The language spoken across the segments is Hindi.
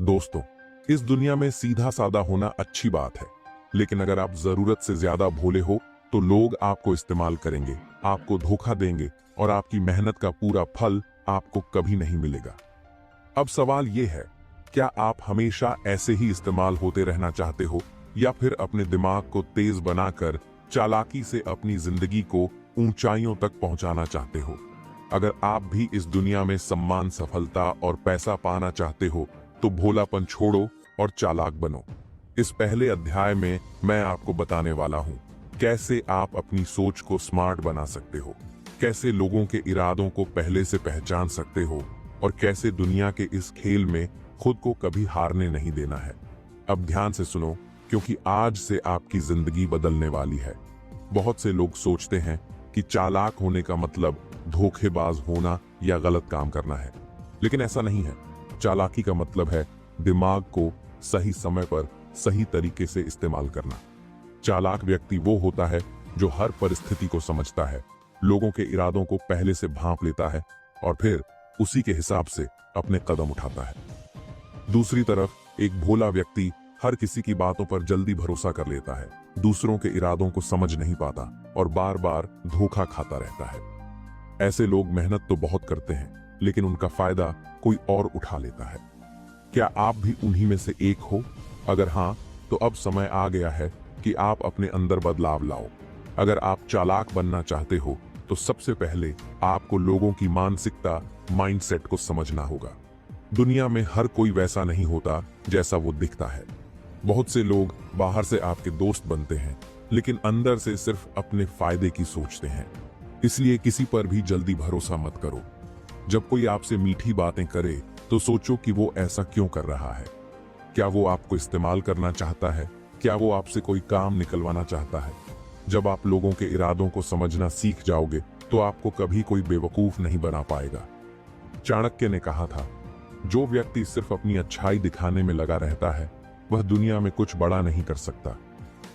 दोस्तों, इस दुनिया में सीधा साधा होना अच्छी बात है, लेकिन अगर आप जरूरत से ज्यादा भोले हो तो लोग आपको इस्तेमाल करेंगे, आपको धोखा देंगे और आपकी मेहनत का पूरा फल आपको कभी नहीं मिलेगा। अब सवाल ये है, क्या आप हमेशा ऐसे ही इस्तेमाल होते रहना चाहते हो या फिर अपने दिमाग को तेज बनाकर चालाकी से अपनी जिंदगी को ऊंचाइयों तक पहुंचाना चाहते हो? अगर आप भी इस दुनिया में सम्मान, सफलता और पैसा पाना चाहते हो तो भोलापन छोड़ो और चालाक बनो। इस पहले अध्याय में मैं आपको बताने वाला हूं कैसे आप अपनी सोच को स्मार्ट बना सकते हो, कैसे लोगों के इरादों को पहले से पहचान सकते हो और कैसे दुनिया के इस खेल में खुद को कभी हारने नहीं देना है। अब ध्यान से सुनो, क्योंकि आज से आपकी जिंदगी बदलने वाली है। बहुत से लोग सोचते हैं कि चालाक होने का मतलब धोखेबाज होना या गलत काम करना है, लेकिन ऐसा नहीं है। चालाकी का मतलब है दिमाग को सही समय पर सही तरीके से इस्तेमाल करना। चालाक व्यक्ति वो होता है जो हर परिस्थिति को समझता है, लोगों के इरादों को पहले से भांप लेता है और फिर उसी के हिसाब से अपने कदम उठाता है। दूसरी तरफ एक भोला व्यक्ति हर किसी की बातों पर जल्दी भरोसा कर लेता है, दूसरों के इरादों को समझ नहीं पाता और बार बार धोखा खाता रहता है। ऐसे लोग मेहनत तो बहुत करते हैं, लेकिन उनका फायदा कोई और उठा लेता है। क्या आप भी उन्हीं में से एक हो? अगर हाँ, तो अब समय आ गया है कि आप अपने अंदर बदलाव लाओ। अगर आप चालाक बनना चाहते हो तो सबसे पहले आपको लोगों की मानसिकता, माइंडसेट को समझना होगा। दुनिया में हर कोई वैसा नहीं होता जैसा वो दिखता है। बहुत से लोग बाहर से आपके दोस्त बनते हैं, लेकिन अंदर से सिर्फ अपने फायदे की सोचते हैं। इसलिए किसी पर भी जल्दी भरोसा मत करो। जब कोई आपसे मीठी बातें करे तो सोचो कि वो ऐसा क्यों कर रहा है। क्या वो आपको इस्तेमाल करना चाहता है? क्या वो आपसे कोई काम निकलवाना चाहता है? जब आप लोगों के इरादों को समझना सीख जाओगे तो आपको कभी कोई बेवकूफ नहीं बना पाएगा। चाणक्य ने कहा था, जो व्यक्ति सिर्फ अपनी अच्छाई दिखाने में लगा रहता है वह दुनिया में कुछ बड़ा नहीं कर सकता।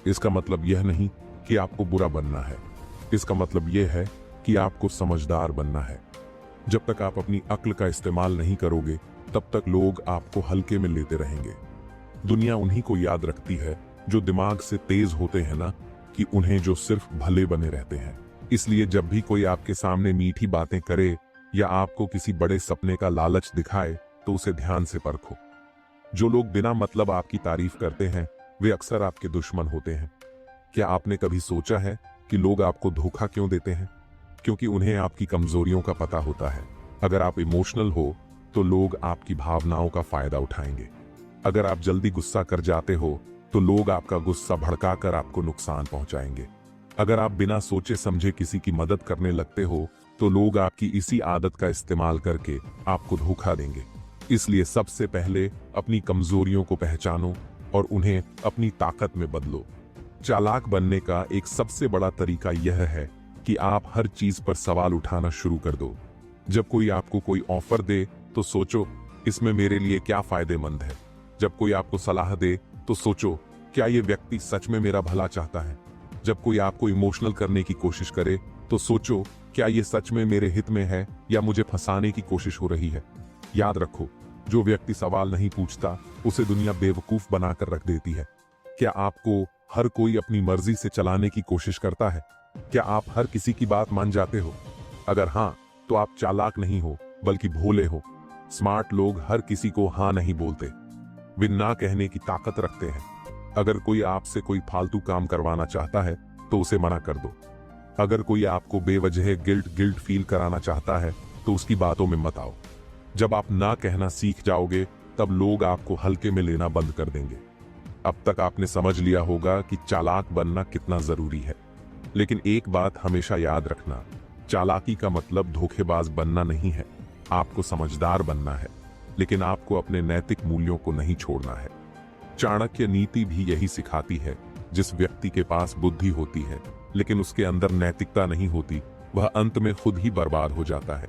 इसका मतलब यह नहीं कि आपको बुरा बनना है, इसका मतलब यह है कि आपको समझदार बनना है। जब तक आप अपनी अक्ल का इस्तेमाल नहीं करोगे तब तक लोग आपको हल्के में लेते रहेंगे। दुनिया उन्हीं को याद रखती है जो दिमाग से तेज होते हैं ना, कि उन्हें जो सिर्फ भले बने रहते हैं। इसलिए जब भी कोई आपके सामने मीठी बातें करे या आपको किसी बड़े सपने का लालच दिखाए तो उसे ध्यान से परखो। जो लोग बिना मतलब आपकी तारीफ करते हैं वे अक्सर आपके दुश्मन होते हैं। क्या आपने कभी सोचा है कि लोग आपको धोखा क्यों देते हैं? क्योंकि उन्हें आपकी कमजोरियों का पता होता है। अगर आप इमोशनल हो तो लोग आपकी भावनाओं का फायदा उठाएंगे। अगर आप जल्दी गुस्सा कर जाते हो तो लोग आपका गुस्सा भड़काकर आपको नुकसान पहुंचाएंगे। अगर आप बिना सोचे समझे किसी की मदद करने लगते हो तो लोग आपकी इसी आदत का इस्तेमाल करके आपको धोखा देंगे। इसलिए सबसे पहले अपनी कमजोरियों को पहचानो और उन्हें अपनी ताकत में बदलो। चालाक बनने का एक सबसे बड़ा तरीका यह है कि आप हर चीज पर सवाल उठाना शुरू कर दो। जब कोई आपको कोई ऑफर दे तो सोचो, इसमें मेरे लिए क्या फायदेमंद है। जब कोई आपको सलाह दे तो सोचो, क्या ये व्यक्ति सच में मेरा भला चाहता है। जब कोई आपको इमोशनल करने की कोशिश करे तो सोचो, क्या ये सच में मेरे हित में है या मुझे फंसाने की कोशिश हो रही है। याद रखो, जो व्यक्ति सवाल नहीं पूछता उसे दुनिया बेवकूफ बनाकर रख देती है। क्या आपको हर कोई अपनी मर्जी से चलाने की कोशिश करता है? क्या आप हर किसी की बात मान जाते हो? अगर हाँ, तो आप चालाक नहीं हो बल्कि भोले हो। स्मार्ट लोग हर किसी को हाँ नहीं बोलते, वे ना कहने की ताकत रखते हैं। अगर कोई आपसे कोई फालतू काम करवाना चाहता है तो उसे मना कर दो। अगर कोई आपको बेवजह गिल्ट फील कराना चाहता है तो उसकी बातों में मत आओ। जब आप ना कहना सीख जाओगे तब लोग आपको हल्के में लेना बंद कर देंगे। अब तक आपने समझ लिया होगा कि चालाक बनना कितना जरूरी है, लेकिन एक बात हमेशा याद रखना, चालाकी का मतलब धोखेबाज बनना नहीं है। आपको समझदार बनना है, लेकिन आपको अपने नैतिक मूल्यों को नहीं छोड़ना है। चाणक्य नीति भी यही सिखाती है, जिस व्यक्ति के पास बुद्धि होती है लेकिन उसके अंदर नैतिकता नहीं होती, वह अंत में खुद ही बर्बाद हो जाता है।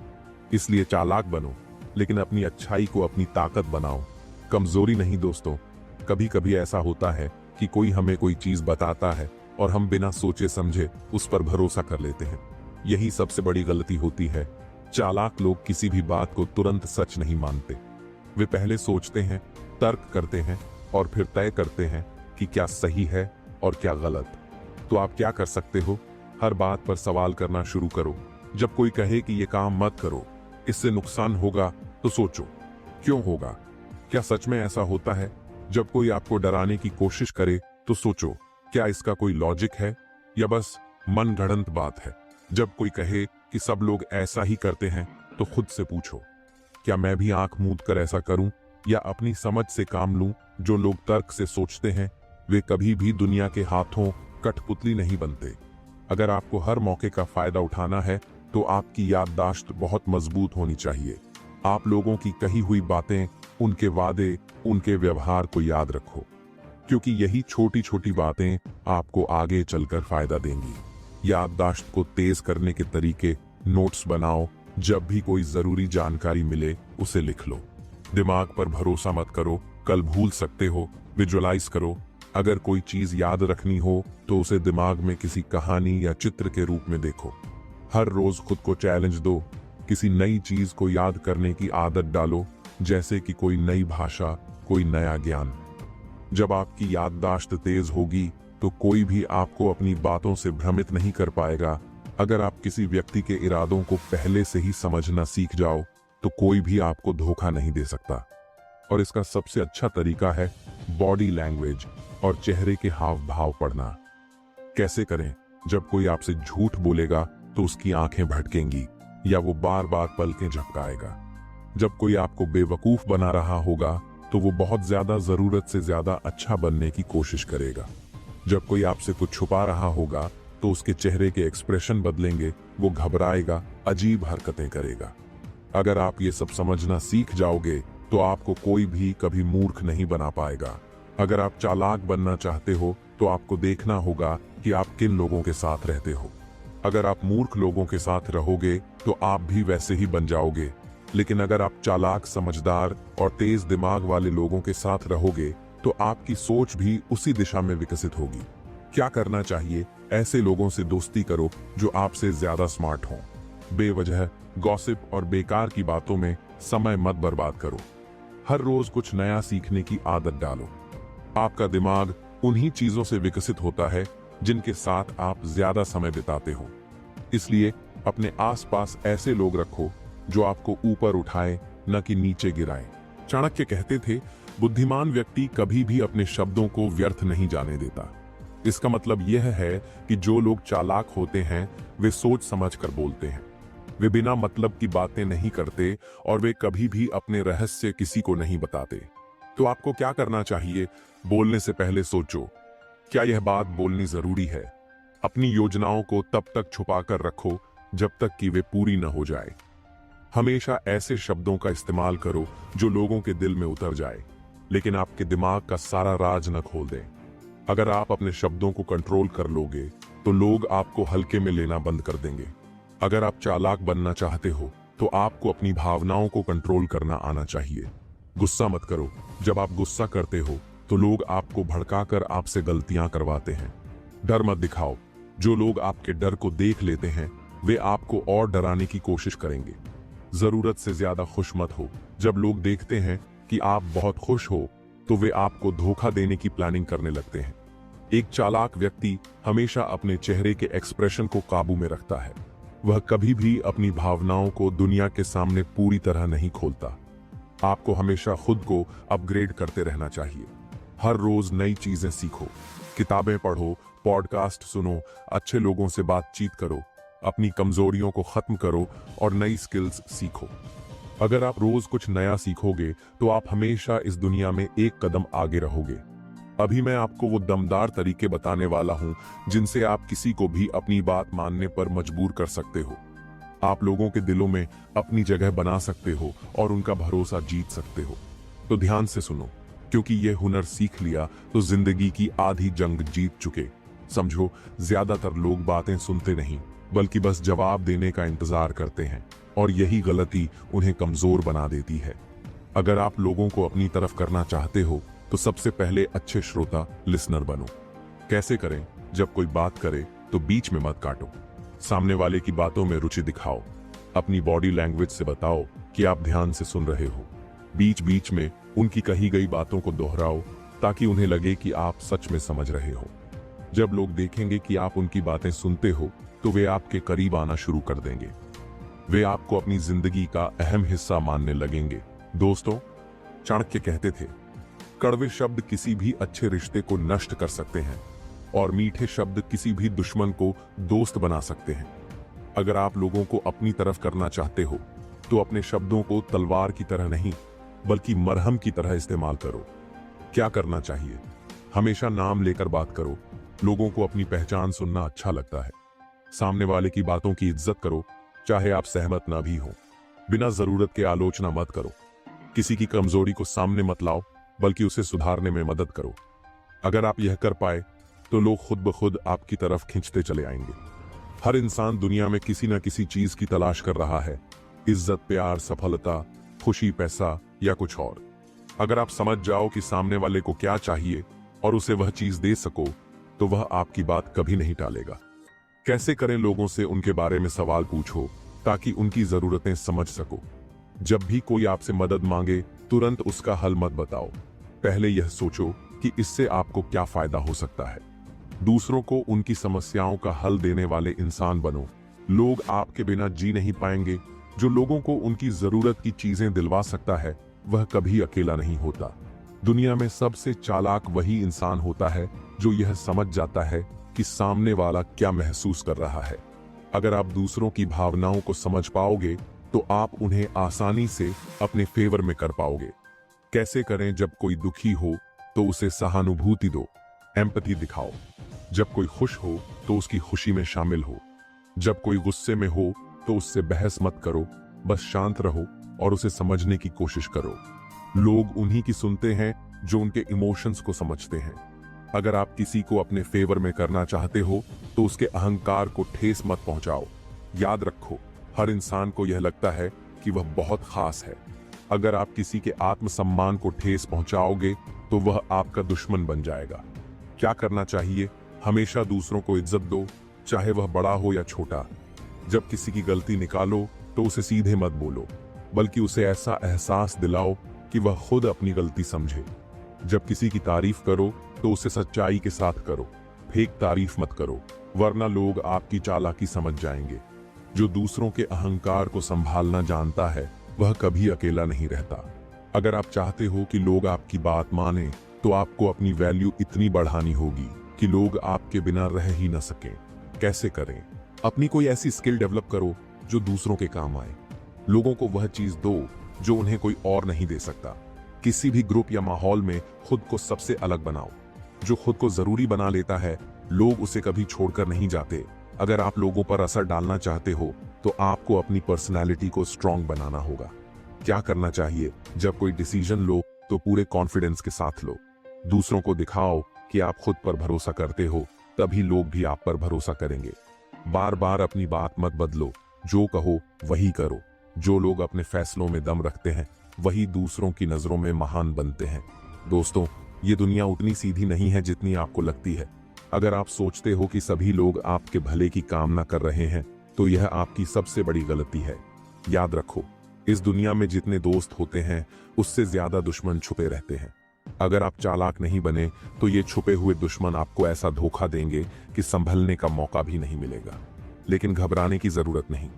इसलिए चालाक बनो, लेकिन अपनी अच्छाई को अपनी ताकत बनाओ, कमजोरी नहीं। दोस्तों, कभी कभी ऐसा होता है कि कोई हमें कोई चीज बताता है और हम बिना सोचे समझे उस पर भरोसा कर लेते हैं। यही सबसे बड़ी गलती होती है। चालाक लोग किसी भी बात को तुरंत सच नहीं मानते। वे पहले सोचते हैं तर्क करते हैं और फिर तय करते हैं कि क्या सही है और क्या गलत। तो आप क्या कर सकते हो? हर बात पर सवाल करना शुरू करो। जब कोई कहे कि ये काम मत करो, इससे नुकसान होगा, तो सोचो क्यों होगा? क्या सच में ऐसा होता है? जब कोई आपको डराने की कोशिश करे तो सोचो क्या इसका कोई लॉजिक है या बस मनगढ़ंत बात है। जब कोई कहे कि सब लोग ऐसा ही करते हैं तो खुद से पूछो क्या मैं भी आंख मूंद कर ऐसा करूं या अपनी समझ से काम लूं? जो लोग तर्क से सोचते हैं वे कभी भी दुनिया के हाथों कठपुतली नहीं बनते। अगर आपको हर मौके का फायदा उठाना है तो आपकी याददाश्त बहुत मजबूत होनी चाहिए। आप लोगों की कही हुई बातें, उनके वादे, उनके व्यवहार को याद रखो, क्योंकि यही छोटी छोटी बातें आपको आगे चलकर फायदा देंगी। याददाश्त को तेज करने के तरीके नोट्स बनाओ। जब भी कोई जरूरी जानकारी मिले उसे लिख लो। दिमाग पर भरोसा मत करो, कल भूल सकते हो। विजुअलाइज करो। अगर कोई चीज याद रखनी हो तो उसे दिमाग में किसी कहानी या चित्र के रूप में देखो। हर रोज खुद को चैलेंज दो। किसी नई चीज को याद करने की आदत डालो, जैसे कि कोई नई भाषा, कोई नया ज्ञान। जब आपकी याददाश्त तेज होगी तो कोई भी आपको अपनी बातों से भ्रमित नहीं कर पाएगा। अगर आप किसी व्यक्ति के इरादों को पहले से ही समझना सीख जाओ तो कोई भी आपको धोखा नहीं दे सकता। और इसका सबसे अच्छा तरीका है बॉडी लैंग्वेज और चेहरे के हाव भाव पढ़ना। कैसे करें? जब कोई आपसे झूठ बोलेगा तो उसकी आंखें भटकेंगी या वो बार बार पलकें झपकाएगा। जब कोई आपको बेवकूफ बना रहा होगा तो वो बहुत ज्यादा जरूरत से ज्यादा अच्छा बनने की कोशिश करेगा। जब कोई आपसे कुछ छुपा रहा होगा तो उसके चेहरे के एक्सप्रेशन बदलेंगे, वो घबराएगा, अजीब हरकतें करेगा। अगर आप ये सब समझना सीख जाओगे तो आपको कोई भी कभी मूर्ख नहीं बना पाएगा। अगर आप चालाक बनना चाहते हो तो आपको देखना होगा कि आप किन लोगों के साथ रहते हो। अगर आप मूर्ख लोगों के साथ रहोगे तो आप भी वैसे ही बन जाओगे। लेकिन अगर आप चालाक, समझदार और तेज दिमाग वाले लोगों के साथ रहोगे तो आपकी सोच भी उसी दिशा में विकसित होगी। क्या करना चाहिए? ऐसे लोगों से दोस्ती करो जो आपसे ज्यादा स्मार्ट हों। बेवजह गॉसिप और बेकार की बातों में समय मत बर्बाद करो। हर रोज कुछ नया सीखने की आदत डालो। आपका दिमाग उन्हीं चीजों से विकसित होता है जिनके साथ आप ज्यादा समय बिताते हो। इसलिए अपने आसपास ऐसे लोग रखो जो आपको ऊपर उठाए, न कि नीचे गिराए। चाणक्य कहते थे, बुद्धिमान व्यक्ति कभी भी अपने शब्दों को व्यर्थ नहीं जाने देता। इसका मतलब यह है कि जो लोग चालाक होते हैं वे सोच समझकर बोलते हैं। वे बिना मतलब की बातें नहीं करते और वे कभी भी अपने रहस्य किसी को नहीं बताते। तो आपको क्या करना चाहिए? बोलने से पहले सोचो, क्या यह बात बोलनी जरूरी है? अपनी योजनाओं को तब तक छुपा कर रखो जब तक कि वे पूरी न हो जाए। हमेशा ऐसे शब्दों का इस्तेमाल करो जो लोगों के दिल में उतर जाए, लेकिन आपके दिमाग का सारा राज न खोल दें। अगर आप अपने शब्दों को कंट्रोल कर लोगे तो लोग आपको हल्के में लेना बंद कर देंगे। अगर आप चालाक बनना चाहते हो तो आपको अपनी भावनाओं को कंट्रोल करना आना चाहिए। गुस्सा मत करो। जब आप गुस्सा करते हो तो लोग आपको भड़काकर आपसे गलतियां करवाते हैं। डर मत दिखाओ। जो लोग आपके डर को देख लेते हैं वे आपको और डराने की कोशिश करेंगे। जरूरत से ज्यादा खुश मत हो। जब लोग देखते हैं कि आप बहुत खुश हो तो वे आपको धोखा देने की प्लानिंग करने लगते हैं। एक चालाक व्यक्ति हमेशा अपने चेहरे के एक्सप्रेशन को काबू में रखता है। वह कभी भी अपनी भावनाओं को दुनिया के सामने पूरी तरह नहीं खोलता। आपको हमेशा खुद को अपग्रेड करते रहना चाहिए। हर रोज नई चीजें सीखो, किताबें पढ़ो, पॉडकास्ट सुनो, अच्छे लोगों से बातचीत करो, अपनी कमजोरियों को खत्म करो और नई स्किल्स सीखो। अगर आप रोज कुछ नया सीखोगे तो आप हमेशा इस दुनिया में एक कदम आगे रहोगे। अभी मैं आपको वो दमदार तरीके बताने वाला हूं जिनसे आप किसी को भी अपनी बात मानने पर मजबूर कर सकते हो। आप लोगों के दिलों में अपनी जगह बना सकते हो और उनका भरोसा जीत सकते हो। तो ध्यान से सुनो, क्योंकि ये हुनर सीख लिया तो जिंदगी की आधी जंग जीत चुके। समझो, ज्यादातर लोग बातें सुनते नहीं बल्कि बस जवाब देने का इंतजार करते हैं और यही गलती उन्हें कमजोर बना देती है। अगर आप लोगों को अपनी तरफ करना चाहते हो तो सबसे पहले अच्छे श्रोता, लिसनर बनो। कैसे करें? जब कोई बात करे तो बीच में मत काटो। सामने वाले की बातों में रुचि दिखाओ। अपनी बॉडी लैंग्वेज से बताओ कि आप ध्यान से सुन रहे हो। बीच बीच में उनकी कही गई बातों को दोहराओ ताकि उन्हें लगे कि आप सच में समझ रहे हो। जब लोग देखेंगे कि आप उनकी बातें सुनते हो तो वे आपके करीब आना शुरू कर देंगे। वे आपको अपनी जिंदगी का अहम हिस्सा मानने लगेंगे। दोस्तों, चाणक्य कहते थे, कड़वे शब्द किसी भी अच्छे रिश्ते को नष्ट कर सकते हैं और मीठे शब्द किसी भी दुश्मन को दोस्त बना सकते हैं। अगर आप लोगों को अपनी तरफ करना चाहते हो तो अपने शब्दों को तलवार की तरह नहीं बल्कि मरहम की तरह इस्तेमाल करो। क्या करना चाहिए? हमेशा नाम लेकर बात करो। लोगों को अपनी पहचान सुनना अच्छा लगता है। सामने वाले की बातों की इज्जत करो, चाहे आप सहमत ना भी हो। बिना जरूरत के आलोचना मत करो। किसी की कमजोरी को सामने मत लाओ बल्कि उसे सुधारने में मदद करो। अगर आप यह कर पाए तो लोग खुद ब खुद आपकी तरफ खींचते चले आएंगे। हर इंसान दुनिया में किसी न किसी चीज की तलाश कर रहा है, इज्जत, प्यार, सफलता, खुशी, पैसा या कुछ और। अगर आप समझ जाओ कि सामने वाले को क्या चाहिए और उसे वह चीज दे सको तो वह आपकी बात कभी नहीं टालेगा। कैसे करें? लोगों से उनके बारे में सवाल पूछो ताकि उनकी जरूरतें समझ सको। जब भी कोई आपसे मदद मांगे तुरंत उसका हल मत बताओ। पहले यह सोचो कि इससे आपको क्या फायदा हो सकता है। दूसरों को उनकी समस्याओं का हल देने वाले इंसान बनो। लोग आपके बिना जी नहीं पाएंगे। जो लोगों को उनकी जरूरत की चीजें दिलवा सकता है वह कभी अकेला नहीं होता। दुनिया में सबसे चालाक वही इंसान होता है जो यह समझ जाता है कि सामने वाला क्या महसूस कर रहा है। अगर आप दूसरों की भावनाओं को समझ पाओगे तो आप उन्हें आसानी से अपने फेवर में कर पाओगे। कैसे करें? जब कोई दुखी हो तो उसे सहानुभूति दो, एम्पैथी दिखाओ। जब कोई खुश हो तो उसकी खुशी में शामिल हो। जब कोई गुस्से में हो तो उससे बहस मत करो, बस शांत रहो और उसे समझने की कोशिश करो। लोग उन्हीं की सुनते हैं जो उनके इमोशंस को समझते हैं। अगर आप किसी को अपने फेवर में करना चाहते हो तो उसके अहंकार को ठेस मत पहुंचाओ। याद रखो, हर इंसान को यह लगता है कि वह बहुत खास है। अगर आप किसी के आत्मसम्मान को ठेस पहुंचाओगे तो वह आपका दुश्मन बन जाएगा। क्या करना चाहिए? हमेशा दूसरों को इज्जत दो, चाहे वह बड़ा हो या छोटा। जब किसी की गलती निकालो तो उसे सीधे मत बोलो, बल्कि उसे ऐसा एहसास दिलाओ कि वह खुद अपनी गलती समझे। जब किसी की तारीफ करो तो उसे सच्चाई के साथ करो, फेक तारीफ मत करो, वरना लोग आपकी चालाकी समझ जाएंगे। जो दूसरों के अहंकार को संभालना जानता है वह कभी अकेला नहीं रहता। अगर आप चाहते हो कि लोग आपकी बात माने तो आपको अपनी वैल्यू इतनी बढ़ानी होगी कि लोग आपके बिना रह ही न सकें। कैसे करें? अपनी कोई ऐसी स्किल डेवलप करो जो दूसरों के काम आए। लोगों को वह चीज दो जो उन्हें कोई और नहीं दे सकता। किसी भी ग्रुप या माहौल में खुद को सबसे अलग बनाओ। जो खुद को जरूरी बना लेता है लोग उसे कभी छोड़कर नहीं जाते। अगर आप लोगों पर असर डालना चाहते हो तो आपको अपनी पर्सनालिटी को स्ट्रांग बनाना होगा। क्या करना चाहिए? जब कोई डिसीजन लो तो पूरे कॉन्फिडेंस के साथ लो। दूसरों को दिखाओ कि आप खुद पर भरोसा करते हो, तभी लोग भी आप पर भरोसा करेंगे। बार बार अपनी बात मत बदलो, जो कहो वही करो। जो लोग अपने फैसलों में दम रखते हैं वही दूसरों की नजरों में महान बनते हैं। दोस्तों, ये दुनिया उतनी सीधी नहीं है जितनी आपको लगती है। अगर आप सोचते हो कि सभी लोग आपके भले की कामना कर रहे हैं तो यह आपकी सबसे बड़ी गलती है। याद रखो, इस दुनिया में जितने दोस्त होते हैं उससे ज्यादा दुश्मन छुपे रहते हैं। अगर आप चालाक नहीं बने तो ये छुपे हुए दुश्मन आपको ऐसा धोखा देंगे कि संभलने का मौका भी नहीं मिलेगा। लेकिन घबराने की जरूरत नहीं।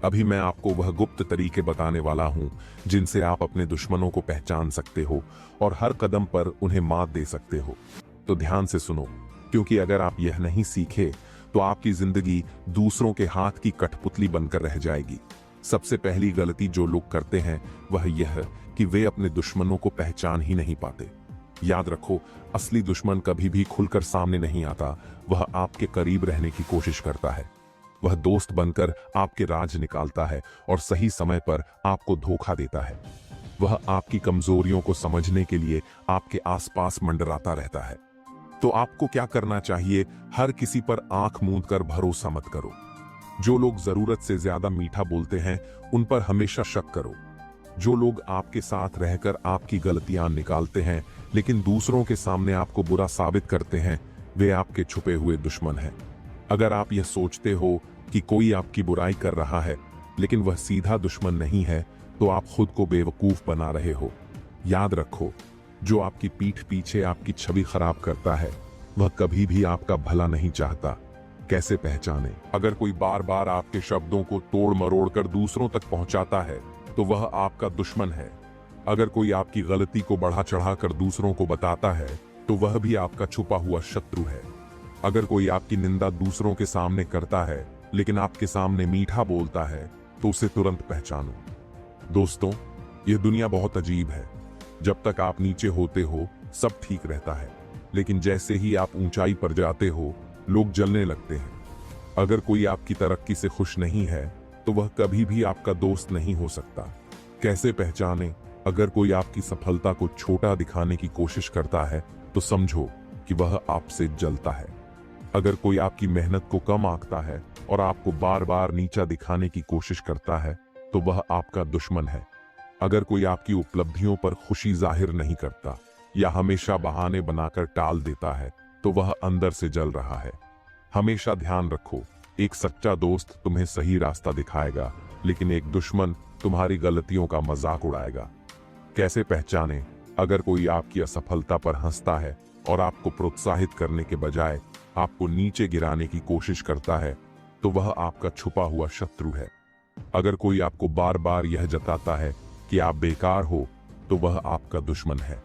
अभी मैं आपको वह गुप्त तरीके बताने वाला हूं जिनसे आप अपने दुश्मनों को पहचान सकते हो और हर कदम पर उन्हें मात दे सकते हो। तो ध्यान से सुनो, क्योंकि अगर आप यह नहीं सीखे तो आपकी जिंदगी दूसरों के हाथ की कठपुतली बनकर रह जाएगी। सबसे पहली गलती जो लोग करते हैं वह यह कि वे अपने दुश्मनों को पहचान ही नहीं पाते। याद रखो, असली दुश्मन कभी भी खुलकर सामने नहीं आता। वह आपके करीब रहने की कोशिश करता है। वह दोस्त बनकर आपके राज निकालता है और सही समय पर आपको धोखा देता है। वह आपकी कमजोरियों को समझने के लिए आपके आसपास मंडराता रहता है। तो आपको क्या करना चाहिए? हर किसी पर आंख मूंद कर भरोसा मत करो। जो लोग जरूरत से ज्यादा मीठा बोलते हैं उन पर हमेशा शक करो। जो लोग आपके साथ रहकर आपकी गलतियां निकालते हैं लेकिन दूसरों के सामने आपको बुरा साबित करते हैं, वे आपके छुपे हुए दुश्मन हैं। अगर आप यह सोचते हो कि कोई आपकी बुराई कर रहा है लेकिन वह सीधा दुश्मन नहीं है, तो आप खुद को बेवकूफ बना रहे हो। याद रखो, जो आपकी पीठ पीछे आपकी छवि खराब करता है वह कभी भी आपका भला नहीं चाहता। कैसे पहचाने? अगर कोई बार बार आपके शब्दों को तोड़ मरोड़ कर दूसरों तक पहुंचाता है तो वह आपका दुश्मन है। अगर कोई आपकी गलती को बढ़ा चढ़ा कर दूसरों को बताता है तो वह भी आपका छुपा हुआ शत्रु है। अगर कोई आपकी निंदा दूसरों के सामने करता है लेकिन आपके सामने मीठा बोलता है तो उसे तुरंत पहचानो। दोस्तों, यह दुनिया बहुत अजीब है। जब तक आप नीचे होते हो सब ठीक रहता है, लेकिन जैसे ही आप ऊंचाई पर जाते हो लोग जलने लगते हैं। अगर कोई आपकी तरक्की से खुश नहीं है तो वह कभी भी आपका दोस्त नहीं हो सकता। कैसे पहचाने? अगर कोई आपकी सफलता को छोटा दिखाने की कोशिश करता है तो समझो कि वह आपसे जलता है। अगर कोई आपकी मेहनत को कम आंकता है और आपको बार बार नीचा दिखाने की कोशिश करता है तो वह आपका दुश्मन है। अगर कोई आपकी उपलब्धियों पर खुशी जाहिर नहीं करता या हमेशा बहाने बनाकर टाल देता है तो वह अंदर से जल रहा है। हमेशा ध्यान रखो, एक सच्चा दोस्त तुम्हें सही रास्ता दिखाएगा, लेकिन एक दुश्मन तुम्हारी गलतियों का मजाक उड़ाएगा। कैसे पहचाने? अगर कोई आपकी असफलता पर हंसता है और आपको प्रोत्साहित करने के बजाय आपको नीचे गिराने की कोशिश करता है तो वह आपका छुपा हुआ शत्रु है। अगर कोई आपको बार बार यह जताता है कि आप बेकार हो तो वह आपका दुश्मन है।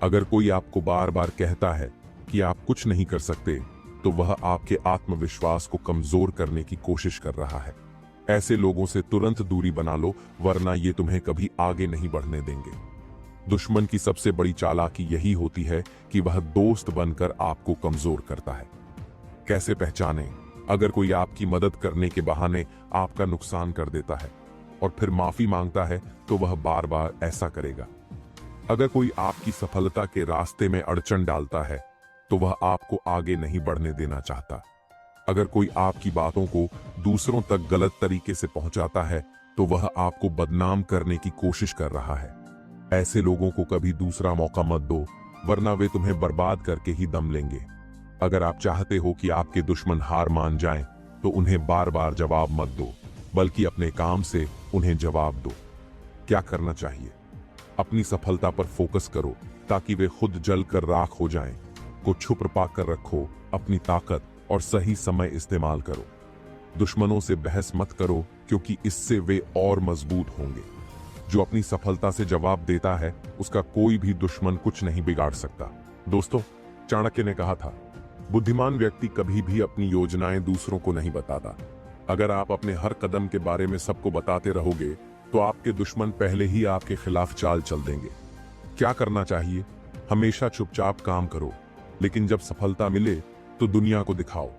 अगर कोई आपको बार बार कहता है कि आप कुछ नहीं कर सकते तो वह आपके आत्मविश्वास को कमजोर करने की कोशिश कर रहा है। ऐसे लोगों से तुरंत दूरी बना लो, वरना ये तुम्हें कभी आगे नहीं बढ़ने देंगे। दुश्मन की सबसे बड़ी चालाकी यही होती है कि वह दोस्त बनकर आपको कमजोर करता है। कैसे पहचाने? अगर कोई आपकी मदद करने के बहाने आपका नुकसान कर देता है और फिर माफी मांगता है तो वह बार बार ऐसा करेगा। अगर कोई आपकी सफलता के रास्ते में अड़चन डालता है तो वह आपको आगे नहीं बढ़ने देना चाहता। अगर कोई आपकी बातों को दूसरों तक गलत तरीके से पहुंचाता है तो वह आपको बदनाम करने की कोशिश कर रहा है। ऐसे लोगों को कभी दूसरा मौका मत दो, वरना वे तुम्हें बर्बाद करके ही दम लेंगे। अगर आप चाहते हो कि आपके दुश्मन हार मान जाएं, तो उन्हें बार बार जवाब मत दो, बल्कि अपने काम से उन्हें जवाब दो। क्या करना चाहिए? अपनी सफलता पर फोकस करो ताकि वे खुद जलकर राख हो जाएं। को छुप पाक कर रखो, अपनी ताकत और सही समय इस्तेमाल करो। दुश्मनों से बहस मत करो, क्योंकि इससे वे और मजबूत होंगे। जो अपनी सफलता से जवाब देता है उसका कोई भी दुश्मन कुछ नहीं बिगाड़ सकता। दोस्तों, चाणक्य ने कहा था, बुद्धिमान व्यक्ति कभी भी अपनी योजनाएं दूसरों को नहीं बताता। अगर आप अपने हर कदम के बारे में सबको बताते रहोगे तो आपके दुश्मन पहले ही आपके खिलाफ चाल चल देंगे। क्या करना चाहिए? हमेशा चुपचाप काम करो, लेकिन जब सफलता मिले तो दुनिया को दिखाओ।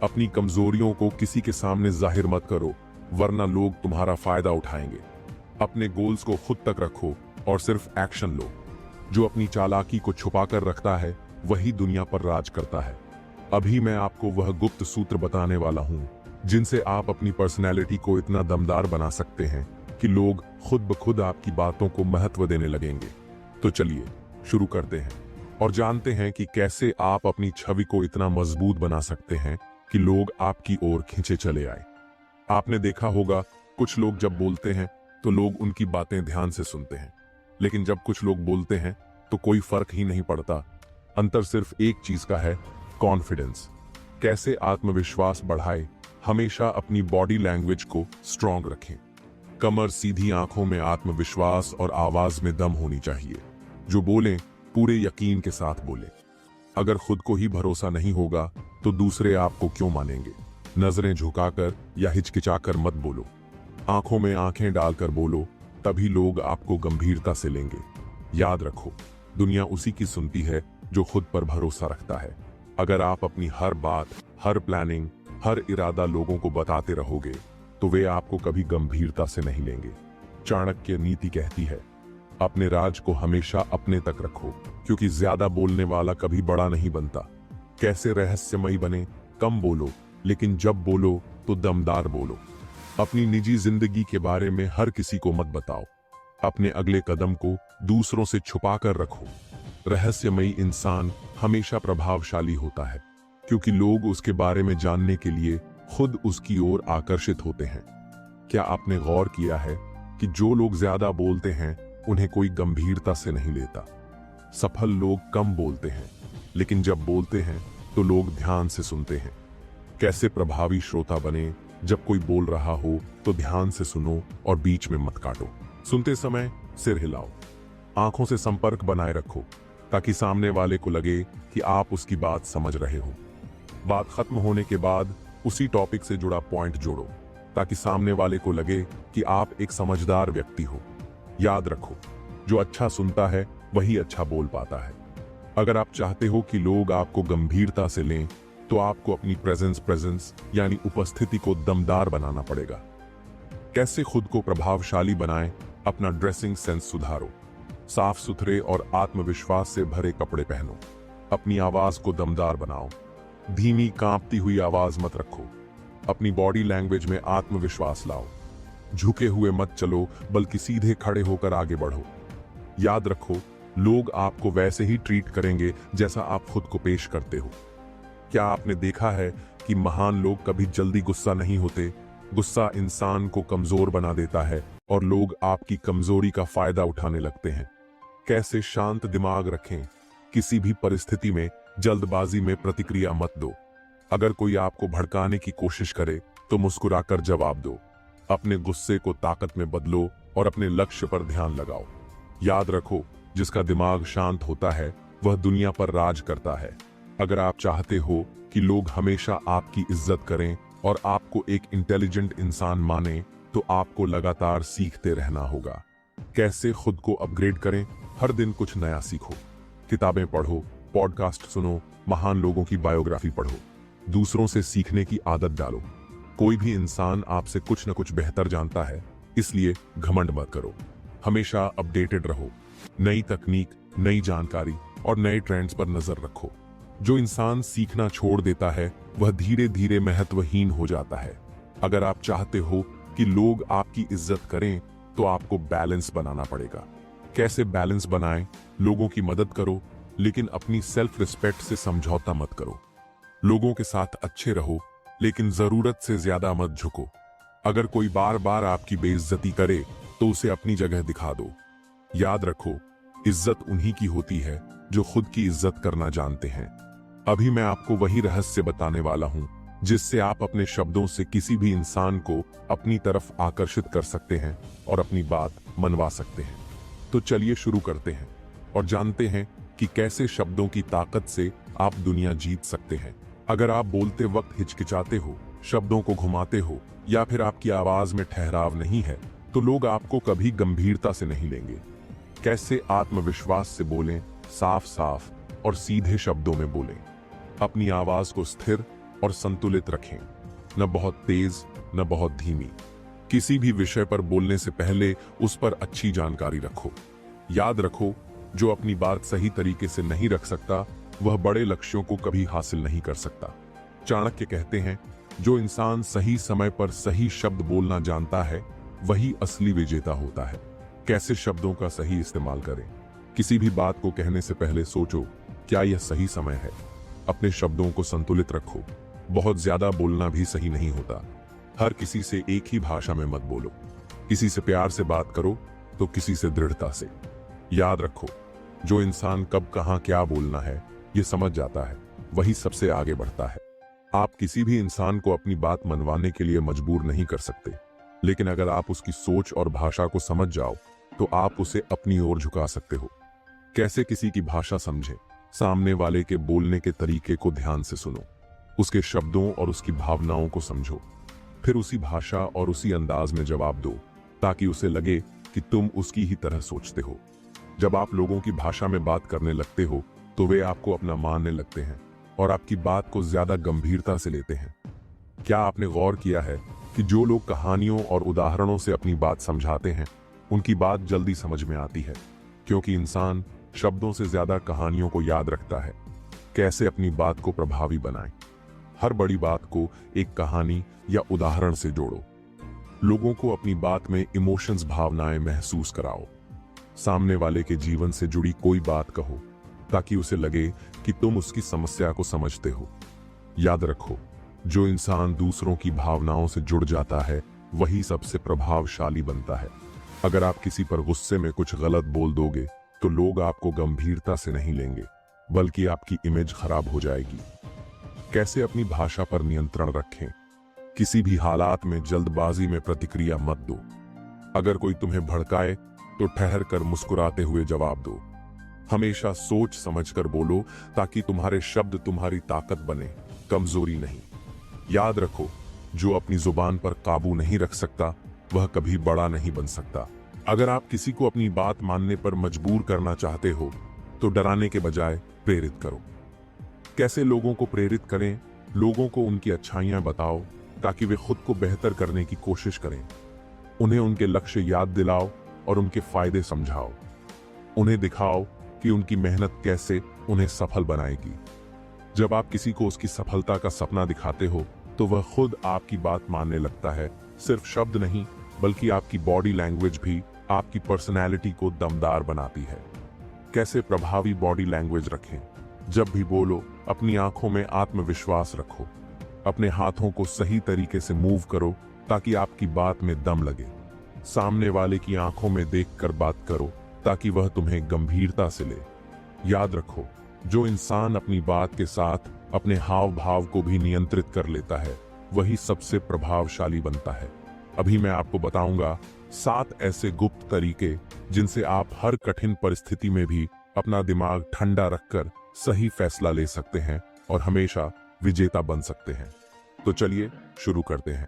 अपनी कमजोरियों को किसी के सामने जाहिर मत करो, वरना लोग तुम्हारा फायदा उठाएंगे। अपने गोल्स को खुद तक रखो और सिर्फ एक्शन लो। जो अपनी चालाकी को छुपा कर रखता है वही दुनिया पर राज करता है। अभी मैं आपको वह गुप्त सूत्र बताने वाला हूं जिनसे आप अपनी पर्सनैलिटी को इतना दमदार बना सकते हैं कि लोग खुद ब खुद आपकी बातों को महत्व देने लगेंगे। तो चलिए शुरू करते हैं और जानते हैं कि कैसे आप अपनी छवि को इतना मजबूत बना सकते हैं कि लोग आपकी ओर खींचे चले आए। आपने देखा होगा, कुछ लोग जब बोलते हैं तो लोग उनकी बातें ध्यान से सुनते हैं, लेकिन जब कुछ लोग बोलते हैं तो कोई फर्क ही नहीं पड़ता। अंतर सिर्फ एक चीज का है, कॉन्फिडेंस। कैसे आत्मविश्वास बढ़ाए? हमेशा अपनी बॉडी लैंग्वेज को स्ट्रांग रखें। कमर सीधी, आंखों में आत्मविश्वास और आवाज में दम होनी चाहिए। जो बोलें पूरे यकीन के साथ बोलें। अगर खुद को ही भरोसा नहीं होगा तो दूसरे आपको क्यों मानेंगे? नजरें झुकाकर या हिचकिचाकर मत बोलो, आंखों में आंखें डालकर बोलो, तभी लोग आपको गंभीरता से लेंगे। याद रखो, दुनिया उसी की सुनती है जो खुद पर भरोसा रखता है। अगर आप अपनी हर बात, हर प्लानिंग, हर इरादा लोगों को बताते रहोगे तो वे आपको कभी गंभीरता से नहीं लेंगे। चाणक्य नीति कहती है, अपने राज को हमेशा अपने तक रखो, क्योंकि ज्यादा बोलने वाला कभी बड़ा नहीं बनता। कैसे रहस्यमयी बने? कम बोलो, लेकिन जब बोलो तो दमदार बोलो। अपनी निजी जिंदगी के बारे में हर किसी को मत बताओ। अपने अगले कदम को दूसरों से छुपा कर रखो। रहस्यमयी इंसान हमेशा प्रभावशाली होता है, क्योंकि लोग उसके बारे में जानने के लिए खुद उसकी ओर आकर्षित होते हैं। क्या आपने गौर किया है कि जो लोग ज्यादा बोलते हैं उन्हें कोई गंभीरता से नहीं लेता। सफल लोग कम बोलते हैं, लेकिन जब बोलते हैं तो लोग ध्यान से सुनते हैं। कैसे प्रभावी श्रोता बने? जब कोई बोल रहा हो तो ध्यान से सुनो और बीच में मत काटो। सुनते समय सिर हिलाओ, आंखों से संपर्क बनाए रखो ताकि सामने वाले को लगे कि आप उसकी बात समझ रहे हो। बात खत्म होने के बाद उसी टॉपिक से जुड़ा पॉइंट जोड़ो ताकि सामने वाले को लगे कि आप एक समझदार व्यक्ति हो। याद रखो, जो अच्छा सुनता है वही अच्छा बोल पाता है। अगर आप चाहते हो कि लोग आपको गंभीरता से लें तो आपको अपनी प्रेजेंस यानी उपस्थिति को दमदार बनाना पड़ेगा। कैसे खुद को प्रभावशाली बनाएं? अपना ड्रेसिंग सेंस सुधारो, साफ सुथरे और आत्मविश्वास से भरे कपड़े पहनो। अपनी आवाज को दमदार बनाओ, धीमी कांपती हुई आवाज मत रखो। अपनी बॉडी लैंग्वेज में आत्मविश्वास लाओ, झुके हुए मत चलो बल्कि सीधे खड़े होकर आगे बढ़ो। याद रखो, लोग आपको वैसे ही ट्रीट करेंगे जैसा आप खुद को पेश करते हो। क्या आपने देखा है कि महान लोग कभी जल्दी गुस्सा नहीं होते? गुस्सा इंसान को कमजोर बना देता है और लोग आपकी कमजोरी का फायदा उठाने लगते हैं। कैसे शांत दिमाग रखें? किसी भी परिस्थिति में जल्दबाजी में प्रतिक्रिया मत दो। अगर कोई आपको भड़काने की कोशिश करे तो मुस्कुराकर जवाब दो। अपने गुस्से को ताकत में बदलो और अपने लक्ष्य पर ध्यान लगाओ। याद रखो, जिसका दिमाग शांत होता है वह दुनिया पर राज करता है। अगर आप चाहते हो कि लोग हमेशा आपकी इज्जत करें और आपको एक इंटेलिजेंट इंसान माने तो आपको लगातार सीखते रहना होगा। कैसे खुद को अपग्रेड करें? हर दिन कुछ नया सीखो, किताबें पढ़ो, पॉडकास्ट सुनो, महान लोगों की बायोग्राफी पढ़ो, दूसरों से सीखने की आदत डालो। कोई भी इंसान आपसे कुछ न कुछ बेहतर जानता है, इसलिए घमंड मत करो। हमेशा अपडेटेड रहो, नई तकनीक, नई जानकारी और नए ट्रेंड्स पर नजर रखो। जो इंसान सीखना छोड़ देता है वह धीरे धीरे महत्वहीन हो जाता है। अगर आप चाहते हो कि लोग आपकी इज्जत करें तो आपको बैलेंस बनाना पड़ेगा। कैसे बैलेंस बनाएं? लोगों की मदद करो, लेकिन अपनी सेल्फ रिस्पेक्ट से समझौता मत करो। लोगों के साथ अच्छे रहो, लेकिन जरूरत से ज्यादा मत झुको। अगर कोई बार बार आपकी बेइज्जती करे तो उसे अपनी जगह दिखा दो। याद रखो, इज्जत उन्हीं की होती है जो खुद की इज्जत करना जानते हैं। अभी मैं आपको वही रहस्य बताने वाला हूं जिससे आप अपने शब्दों से किसी भी इंसान को अपनी तरफ आकर्षित कर सकते हैं और अपनी बात मनवा सकते हैं। तो चलिए शुरू करते हैं और जानते हैं कि कैसे शब्दों की ताकत से आप दुनिया जीत सकते हैं। अगर आप बोलते वक्त हिचकिचाते हो, शब्दों को घुमाते हो या फिर आपकी आवाज में ठहराव नहीं है तो लोग आपको कभी गंभीरता से नहीं लेंगे। कैसे आत्मविश्वास से बोलें? साफ साफ और सीधे शब्दों में बोलें। अपनी आवाज को स्थिर और संतुलित रखें, न बहुत तेज न बहुत धीमी। किसी भी विषय पर बोलने से पहले उस पर अच्छी जानकारी रखो। याद रखो, जो अपनी बात सही तरीके से नहीं रख सकता वह बड़े लक्ष्यों को कभी हासिल नहीं कर सकता। चाणक्य कहते हैं, जो इंसान सही समय पर सही शब्द बोलना जानता है वही असली विजेता होता है। कैसे शब्दों का सही इस्तेमाल करें? किसी भी बात को कहने से पहले सोचो, क्या यह सही समय है? अपने शब्दों को संतुलित रखो। बहुत ज्यादा बोलना भी सही नहीं होता। हर किसी से एक ही भाषा में मत बोलो। किसी से प्यार से बात करो तो किसी से दृढ़ता से। याद रखो, जो इंसान कब कहां क्या बोलना है ये समझ जाता है वही सबसे आगे बढ़ता है। आप किसी भी इंसान को अपनी बात मनवाने के लिए मजबूर नहीं कर सकते, लेकिन अगर आप उसकी सोच और भाषा को समझ जाओ तो आप उसे अपनी ओर झुका सकते हो। कैसे किसी की भाषा समझें? सामने वाले के बोलने के तरीके को ध्यान से सुनो, उसके शब्दों और उसकी भावनाओं को समझो, फिर उसी भाषा और उसी अंदाज में जवाब दो ताकि उसे लगे कि तुम उसकी ही तरह सोचते हो। जब आप लोगों की भाषा में बात करने लगते हो तो वे आपको अपना मानने लगते हैं और आपकी बात को ज्यादा गंभीरता से लेते हैं। क्या आपने गौर किया है कि जो लोग कहानियों और उदाहरणों से अपनी बात समझाते हैं उनकी बात जल्दी समझ में आती है, क्योंकि इंसान शब्दों से ज्यादा कहानियों को याद रखता है। कैसे अपनी बात को प्रभावी बनाएं? हर बड़ी बात को एक कहानी या उदाहरण से जोड़ो। लोगों को अपनी बात में इमोशंस, भावनाएं महसूस कराओ। सामने वाले के जीवन से जुड़ी कोई बात कहो ताकि उसे लगे कि तुम उसकी समस्या को समझते हो। याद रखो, जो इंसान दूसरों की भावनाओं से जुड़ जाता है वही सबसे प्रभावशाली बनता है। अगर आप किसी पर गुस्से में कुछ गलत बोल दोगे तो लोग आपको गंभीरता से नहीं लेंगे, बल्कि आपकी इमेज खराब हो जाएगी। कैसे अपनी भाषा पर नियंत्रण रखें? किसी भी हालात में जल्दबाजी में प्रतिक्रिया मत दो। अगर कोई तुम्हें भड़काए तो ठहर कर मुस्कुराते हुए जवाब दो। हमेशा सोच समझकर बोलो ताकि तुम्हारे शब्द तुम्हारी ताकत बने, कमजोरी नहीं। याद रखो, जो अपनी जुबान पर काबू नहीं रख सकता वह कभी बड़ा नहीं बन सकता। अगर आप किसी को अपनी बात मानने पर मजबूर करना चाहते हो तो डराने के बजाय प्रेरित करो। कैसे लोगों को प्रेरित करें? लोगों को उनकी अच्छाइयां बताओ ताकि वे खुद को बेहतर करने की कोशिश करें। उन्हें उनके लक्ष्य याद दिलाओ और उनके फायदे समझाओ। उन्हें दिखाओ कि उनकी मेहनत कैसे उन्हें सफल बनाएगी। जब आप किसी को उसकी सफलता का सपना दिखाते हो तो वह खुद आपकी बात मानने लगता है। सिर्फ शब्द नहीं, बल्कि आपकी बॉडी लैंग्वेज भी आपकी पर्सनैलिटी को दमदार बनाती है। कैसे प्रभावी बॉडी लैंग्वेज रखें? जब भी बोलो, अपनी आंखों में आत्मविश्वास रखो। अपने हाथों को सही तरीके से मूव करो ताकि आपकी बात में दम लगे। सामने वाले की आंखों में देखकर बात करो ताकि वह तुम्हें गंभीरता से ले। याद रखो, जो इंसान अपनी बात के साथ अपने हाव भाव को भी नियंत्रित कर लेता है वही सबसे प्रभावशाली बनता है। अभी मैं आपको बताऊंगा 7 ऐसे गुप्त तरीके जिनसे आप हर कठिन परिस्थिति में भी अपना दिमाग ठंडा रखकर सही फैसला ले सकते हैं और हमेशा विजेता बन सकते हैं। तो चलिए शुरू करते हैं।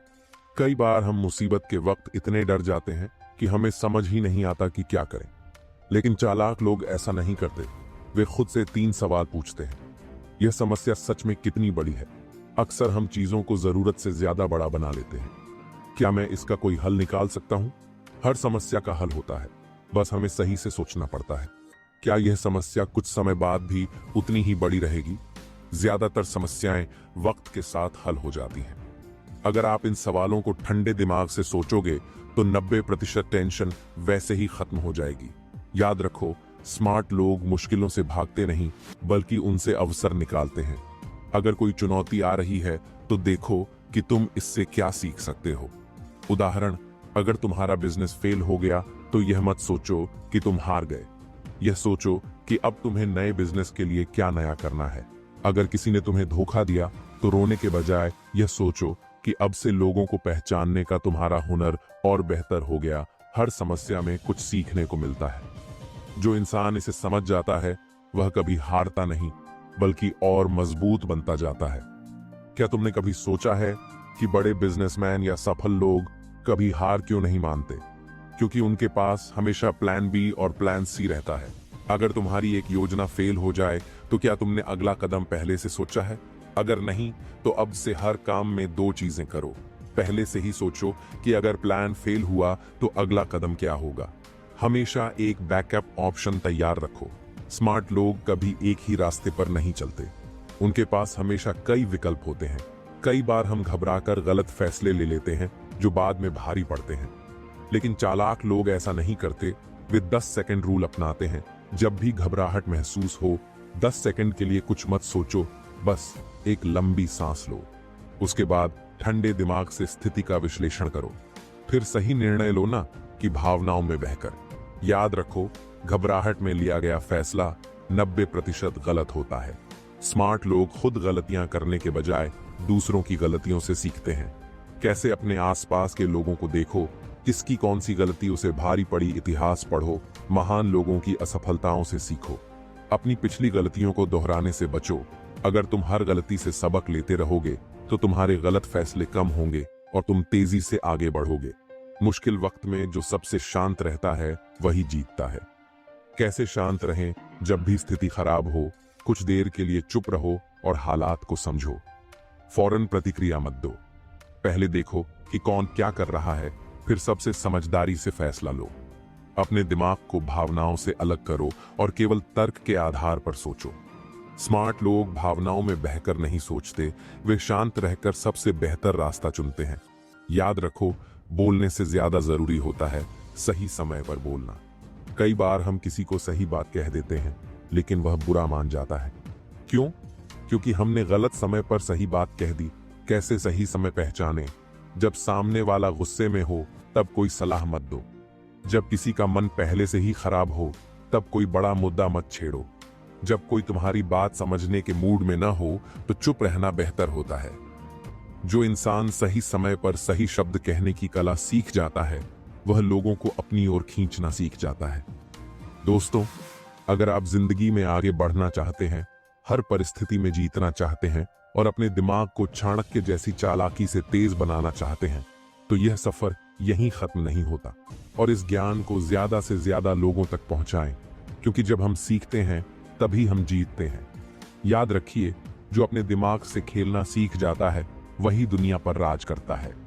कई बार हम मुसीबत के वक्त इतने डर जाते हैं कि हमें समझ ही नहीं आता कि क्या करें। लेकिन चालाक लोग ऐसा नहीं करते। वे खुद से 3 सवाल पूछते हैं, यह समस्या सच में कितनी बड़ी है? अक्सर हम चीजों को जरूरत से ज्यादा बड़ा बना लेते हैं। क्या मैं इसका कोई हल निकाल सकता हूं? हर समस्या का हल होता है, बस हमें सही से सोचना पड़ता है। क्या यह समस्या कुछ समय बाद भी उतनी ही बड़ी रहेगी? ज्यादातर समस्याएं वक्त के साथ हल हो जाती हैं। अगर आप इन सवालों को ठंडे दिमाग से सोचोगे तो 90% टेंशन वैसे ही खत्म हो जाएगी। याद रखो, स्मार्ट लोग मुश्किलों से भागते नहीं बल्कि उनसे अवसर निकालते हैं। अगर कोई चुनौती आ रही है तो देखो कि तुम इससे क्या सीख सकते हो। उदाहरण, अगर तुम्हारा बिजनेस फेल हो गया तो यह मत सोचो कि तुम हार गए। यह सोचो कि अब तुम्हें नए बिजनेस के लिए क्या नया करना है। अगर किसी ने तुम्हें धोखा दिया तो रोने के बजाय यह सोचो कि अब से लोगों को पहचानने का तुम्हारा हुनर और बेहतर हो गया। हर समस्या में कुछ सीखने को मिलता है। जो इंसान इसे समझ जाता है वह कभी हारता नहीं बल्कि और मजबूत बनता जाता है। क्या तुमने कभी सोचा है कि बड़े बिजनेसमैन या सफल लोग कभी हार क्यों नहीं मानते? क्योंकि उनके पास हमेशा प्लान बी और प्लान सी रहता है। अगर तुम्हारी एक योजना फेल हो जाए तो क्या तुमने अगला कदम पहले से सोचा है? अगर नहीं तो अब से हर काम में 2 चीजें करो। पहले से ही सोचो कि अगर प्लान फेल हुआ तो अगला कदम क्या होगा। हमेशा एक बैकअप ऑप्शन तैयार रखो। स्मार्ट लोग कभी एक ही रास्ते पर नहीं चलते, उनके पास हमेशा कई विकल्प होते हैं। कई बार हम घबराकर गलत फैसले ले लेते हैं जो बाद में भारी पड़ते हैं, लेकिन चालाक लोग ऐसा नहीं करते। वे 10 सेकंड रूल अपनाते हैं। जब भी घबराहट महसूस हो 10 सेकंड के लिए कुछ मत सोचो, बस एक लंबी सांस लो। उसके बाद ठंडे दिमाग से स्थिति का विश्लेषण करो, फिर सही निर्णय लो, ना कि भावनाओं में बहकर। याद रखो, घबराहट में लिया गया फैसला 90% गलत होता है। स्मार्ट लोग खुद गलतियां करने के बजाय दूसरों की गलतियों से सीखते हैं। कैसे? अपने आसपास के लोगों को देखो, किसकी कौन सी गलती उसे भारी पड़ी। इतिहास पढ़ो, महान लोगों की असफलताओं से सीखो। अपनी पिछली गलतियों को दोहराने से बचो। अगर तुम हर गलती से सबक लेते रहोगे तो तुम्हारे गलत फैसले कम होंगे और तुम तेजी से आगे बढ़ोगे। मुश्किल वक्त में जो सबसे शांत रहता है वही जीतता है। कैसे शांत रहें? जब भी स्थिति खराब हो, कुछ देर के लिए चुप रहो और हालात को समझो। फौरन प्रतिक्रिया मत दो। पहले देखो कि कौन क्या कर रहा है, फिर सबसे समझदारी से फैसला लो। अपने दिमाग को भावनाओं से अलग करो और केवल तर्क के आधार पर सोचो। स्मार्ट लोग भावनाओं में बहकर नहीं सोचते, वे शांत रहकर सबसे बेहतर रास्ता चुनते हैं। याद रखो, बोलने से ज्यादा जरूरी होता है सही समय पर बोलना। कई बार हम किसी को सही बात कह देते हैं लेकिन वह बुरा मान जाता है। क्यों? क्योंकि हमने गलत समय पर सही बात कह दी। कैसे सही समय पहचाने? जब सामने वाला गुस्से में हो तब कोई सलाह मत दो। जब किसी का मन पहले से ही खराब हो तब कोई बड़ा मुद्दा मत छेड़ो। जब कोई तुम्हारी बात समझने के मूड में न हो तो चुप रहना बेहतर होता है। जो इंसान सही समय पर सही शब्द कहने की कला सीख जाता है वह लोगों को अपनी ओर खींचना सीख जाता है। दोस्तों, अगर आप जिंदगी में आगे बढ़ना चाहते हैं, हर परिस्थिति में जीतना चाहते हैं और अपने दिमाग को चाणक्य जैसी चालाकी से तेज बनाना चाहते हैं, तो यह सफर यहीं खत्म नहीं होता। और इस ज्ञान को ज्यादा से ज्यादा लोगों तक पहुंचाएं, क्योंकि जब हम सीखते हैं तभी हम जीतते हैं। याद रखिए, जो अपने दिमाग से खेलना सीख जाता है वही दुनिया पर राज करता है।